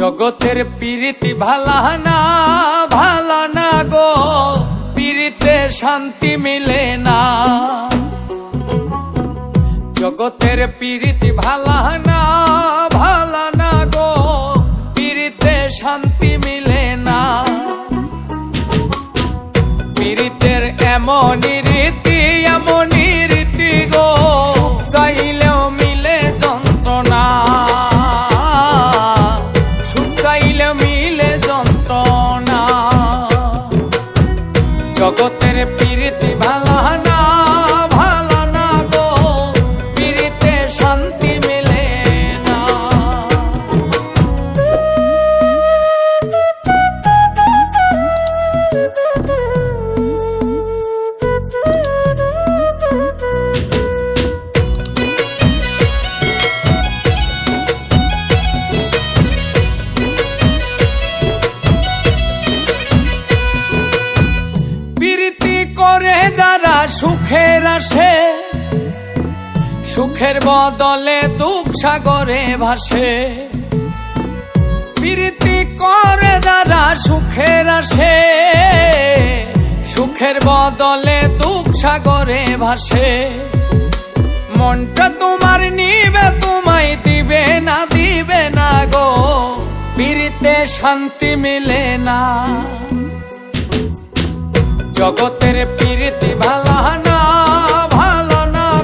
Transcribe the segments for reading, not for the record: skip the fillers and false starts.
জগতের প্রীতি ভালা না গো, প্রীতিতে শান্তি মিলে না। জগতের প্রীতি ভালা না গো, প্রীতিতে শান্তি মিলে না। প্রীতির এমনই রীতি গো, চাইলেও মিলে যন্ত্রণা, জগতের প্রীতি ভালা না গো, প্রীতিতে শান্তি মিলে না। প্রীতি করে যারা সুখের আসে, সুখের বদলে দুঃখ সাগরে ভাসে। প্রীতি করে যারা সুখের আসে, সুখের বদলে দুঃখ সাগরে ভাসে। মনটা তোমার নিবে, তোমায় দিবে না গো, প্রীতিতে শান্তি মিলে না। জগতের প্রীতি ভালা না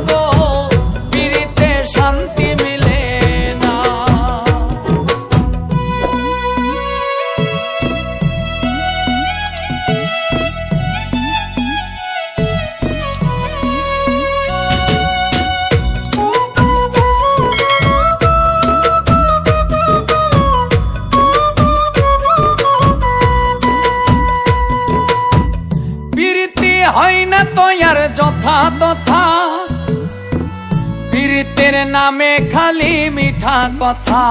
গো, প্রীতিতে শান্তি মিলে না। হয় না তো আর যথা তথা, প্রীতির নামে খালি মিঠা কথা।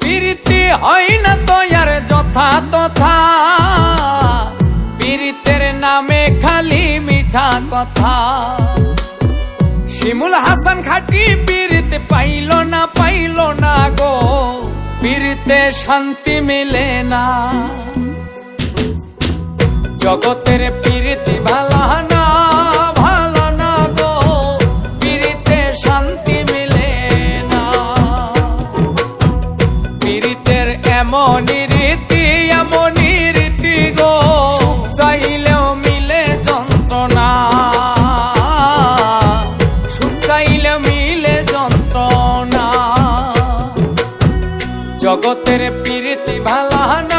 প্রীতি হয় না তো আর যথা তথা, প্রীতির নামে খালি মিঠা কথা। শিমুল হাসান খাটি প্রীতি পাইল না গো, প্রীতিতে শান্তি মিলে না। জগতের প্রীতি ভালা না গো, প্রীতিতে শান্তি মিলে না। প্রীতির এমনই রীতি গো, চাইলেও মিলে যন্ত্রণা, সুখ চাইলেও মিলে যন্ত্রণা। জগতের প্রীতি ভালা না